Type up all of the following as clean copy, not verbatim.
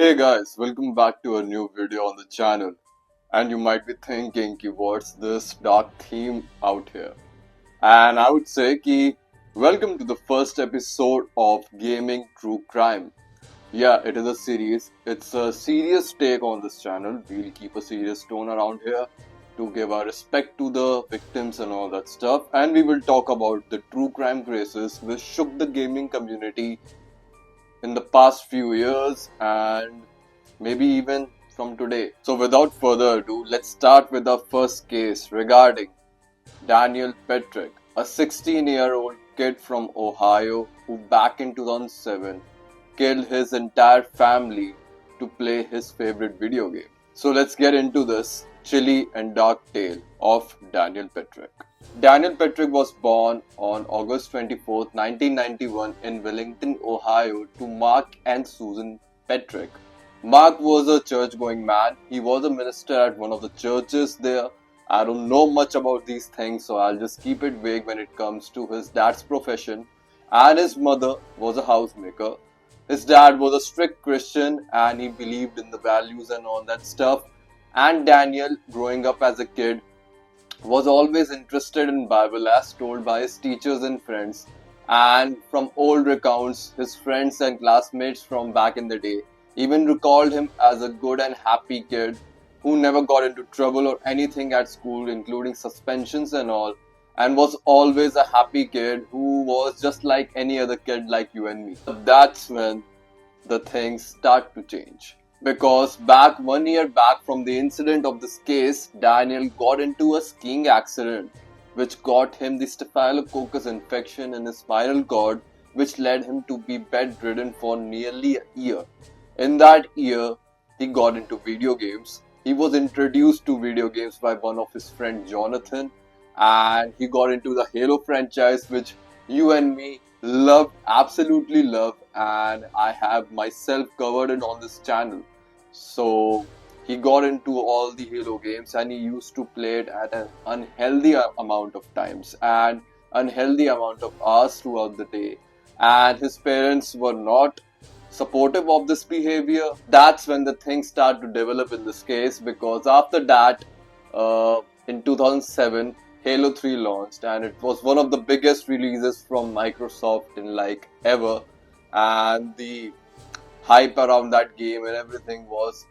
Hey guys, welcome back to a new video on the channel. And you might be thinking, ki, what's this dark theme out here? And I would say, ki, welcome to the first episode of Gaming True Crime. Yeah, it is a series. It's a serious take on this channel. We'll keep a serious tone around here to give our respect to the victims and all that stuff. And we will talk about the true crime cases which shook the gaming community in the past few years and maybe even from today. So, without further ado, let's start with our first case regarding Daniel Petrick, a 16-year-old kid from Ohio who back in 2007 killed his entire family to play his favorite video game. So, let's get into this chilly and dark tale of Daniel Petrick. Daniel Petrick was born on August 24, 1991 in Wellington, Ohio to Mark and Susan Petrick. Mark was a church-going man. He was a minister at one of the churches there. I don't know much about these things, so I'll just keep it vague when it comes to his dad's profession. And his mother was a housemaker. His dad was a strict Christian and he believed in the values and all that stuff. And Daniel, growing up as a kid, was always interested in Bible as told by his teachers and friends. And from old accounts, his friends and classmates from back in the day even recalled him as a good and happy kid who never got into trouble or anything at school, including suspensions and all, and was always a happy kid who was just like any other kid like you and me. But that's when the things start to change. Because back 1 year back from the incident of this case, Daniel got into a skiing accident which got him the staphylococcus infection in his spinal cord, which led him to be bedridden for nearly a year. In that year, he got into video games. He was introduced to video games by one of his friend Jonathan, and he got into the Halo franchise, which you and me loved, absolutely loved, and I have myself covered it on this channel. So he got into all the Halo games and he used to play it at an unhealthy amount of times and unhealthy amount of hours throughout the day. And his parents were not supportive of this behavior. That's when the things start to develop in this case, because after that, in 2007, Halo 3 launched and it was one of the biggest releases from Microsoft in like ever, and the hype around that game and everything was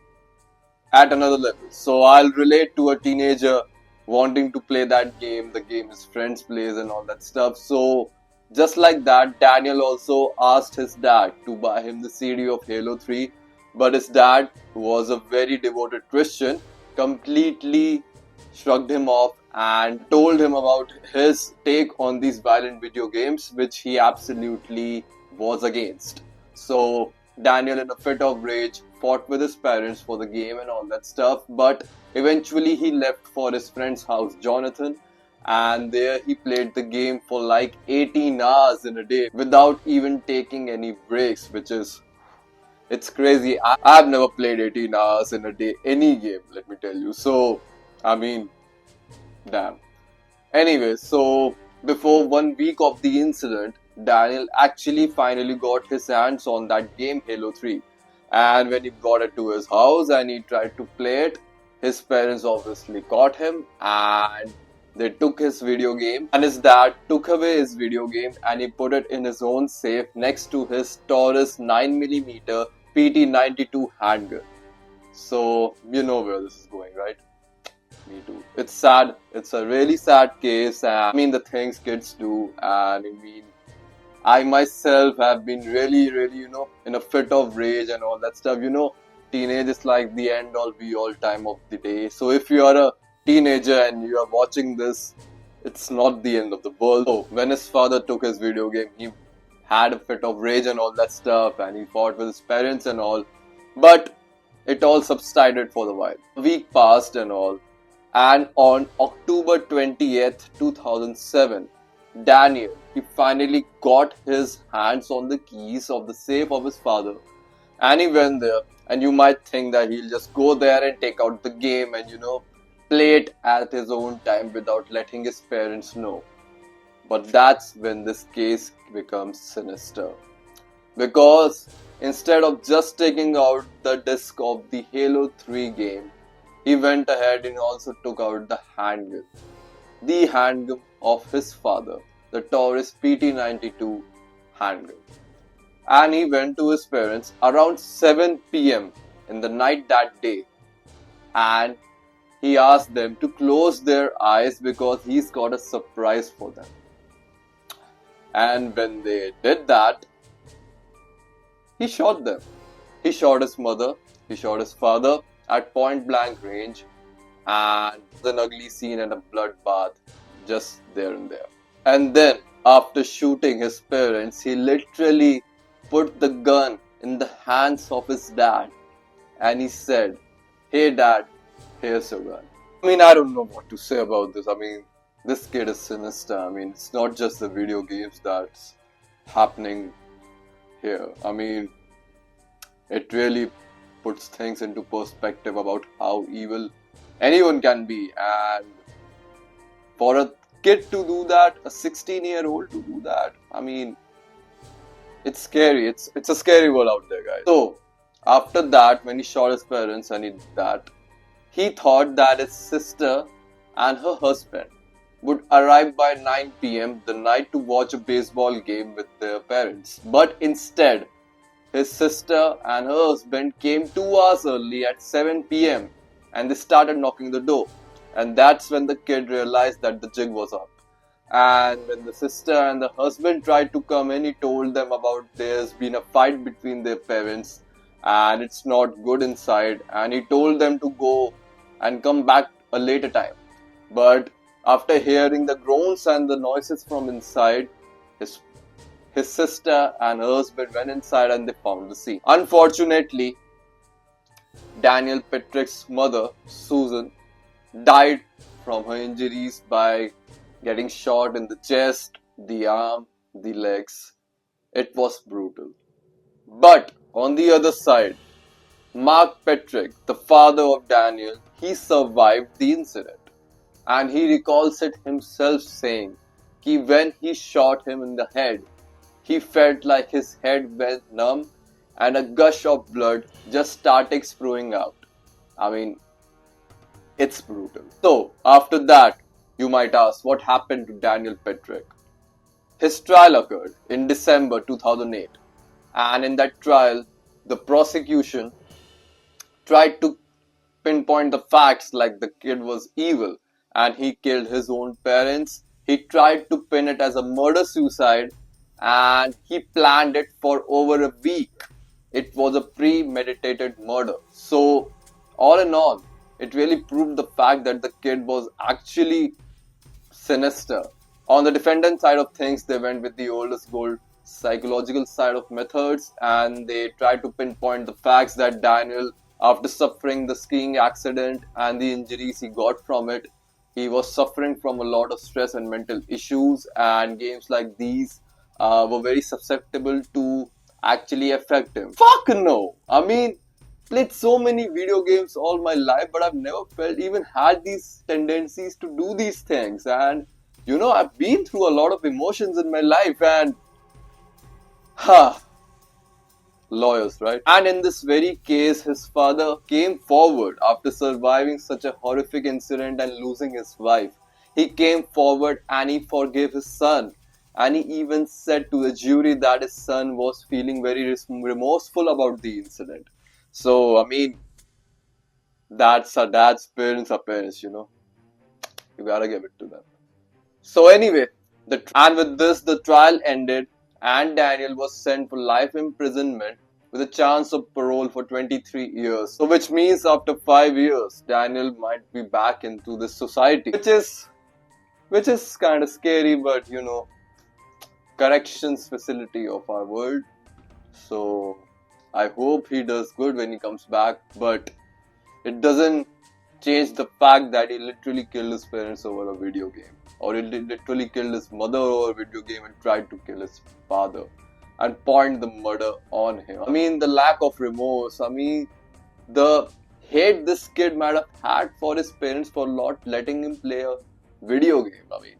at another level. So I'll relate to a teenager wanting to play that game, the game his friends plays and all that stuff. So just like that, Daniel also asked his dad to buy him the CD of Halo 3, but his dad, who was a very devoted Christian, completely shrugged him off and told him about his take on these violent video games, which he absolutely was against. So Daniel, in a fit of rage, fought with his parents for the game and all that stuff, but eventually he left for his friend's house, Jonathan, and there he played the game for like 18 hours in a day without even taking any breaks, which is, it's crazy. I've never played 18 hours in a day, any game, let me tell you. So, I mean, damn. Anyway, so before 1 week of the incident, Daniel actually finally got his hands on that game Halo 3. And when he got it to his house and he tried to play it, his parents obviously caught him and they took his video game. And his dad took away his video game and he put it in his own safe next to his Taurus 9mm PT-92 handgun. So, you know where this is going, right? Me too. It's sad. It's a really sad case. And I mean, the things kids do. And I mean, I myself have been really, in a fit of rage and all that stuff. Teenage is like the end all be all time of the day. So if you are a teenager and you are watching this, it's not the end of the world. So when his father took his video game, he had a fit of rage and all that stuff, and he fought with his parents and all. But it all subsided for a while. A week passed and all. And on October 20th, 2007, Daniel, he finally got his hands on the keys of the safe of his father. And he went there. And you might think that he'll just go there and take out the game and, play it at his own time without letting his parents know. But that's when this case becomes sinister. Because Instead of just taking out the disc of the Halo 3 game, he went ahead and also took out the handgun. The handgun of his father, the Taurus PT-92 handgun. And he went to his parents around 7 p.m. in the night that day, and he asked them to close their eyes because he's got a surprise for them. And when they did that, he shot them. He shot his mother, he shot his father at point blank range, and an ugly scene and a bloodbath just there and there. And then, after shooting his parents, he literally put the gun in the hands of his dad and he said, "Hey dad, here's your gun." I mean, I don't know what to say about this. I mean, this kid is sinister. I mean, it's not just the video games that's happening here. I mean, it really puts things into perspective about how evil anyone can be. And for a kid to do that, a 16-year-old to do that, I mean, it's scary. It's a scary world out there, guys. So, after that, when he shot his parents and he did that, he thought that his sister and her husband would arrive by 9 p.m. the night to watch a baseball game with their parents. But instead, his sister and her husband came 2 hours early at 7 p.m. and they started knocking the door. And that's when the kid realized that the jig was up. And when the sister and the husband tried to come in, he told them about there's been a fight between their parents and it's not good inside. And he told them to go and come back a later time. But after hearing the groans and the noises from inside, his sister and her husband went inside and they found the scene. Unfortunately, Daniel Patrick's mother, Susan, died from her injuries by getting shot in the chest, the arm, the legs. It was brutal. But on the other side, Mark Patrick, the father of Daniel, he survived the incident. And he recalls it himself saying that when he shot him in the head, he felt like his head went numb and a gush of blood just started spewing out. I mean, it's brutal. So, after that, you might ask, what happened to Daniel Patrick? His trial occurred in December 2008. And in that trial, the prosecution tried to pinpoint the facts like the kid was evil and he killed his own parents. He tried to pin it as a murder-suicide and he planned it for over a week. It was a premeditated murder. So, all in all, it really proved the fact that the kid was actually sinister. On the defendant side of things, they went with the oldest gold psychological side of methods and they tried to pinpoint the facts that Daniel, after suffering the skiing accident and the injuries he got from it, he was suffering from a lot of stress and mental issues, and games like these were very susceptible to actually affect him. Fuck no! I mean, played so many video games all my life, but I've never felt even had these tendencies to do these things. And you know, I've been through a lot of emotions in my life, and lawyers, right? And in this very case, his father came forward after surviving such a horrific incident and losing his wife. He came forward and he forgave his son. And he even said to the jury that his son was feeling very remorseful about the incident. So, I mean, that's a dad's parents are parents, you know. You gotta give it to them. So anyway, and with this, the trial ended and Daniel was sent for life imprisonment with a chance of parole for 23 years. So which means after 5 years, Daniel might be back into this society. Which is kind of scary, but you know, corrections facility of our world. So I hope he does good when he comes back, but it doesn't change the fact that he literally killed his parents over a video game. Or he literally killed his mother over a video game and tried to kill his father and point the murder on him. I mean, the lack of remorse. I mean, the hate this kid might have had for his parents for not letting him play a video game. I mean,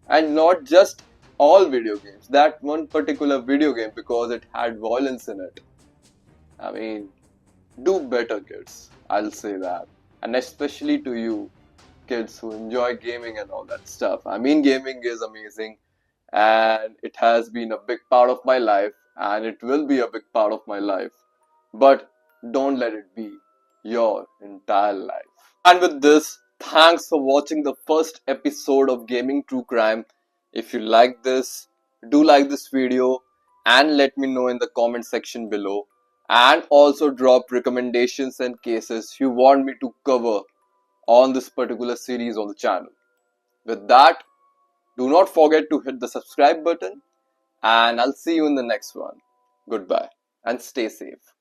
and not just all video games, that one particular video game, because it had violence in it. I mean, do better, kids. I'll say that. And especially to you, kids who enjoy gaming and all that stuff. I mean, gaming is amazing and it has been a big part of my life and it will be a big part of my life. But don't let it be your entire life. And with this, thanks for watching the first episode of Gaming True Crime. If you like this, do like this video and let me know in the comment section below. And also drop recommendations and cases you want me to cover on this particular series on the channel. With that, do not forget to hit the subscribe button and I'll see you in the next one. Goodbye and stay safe.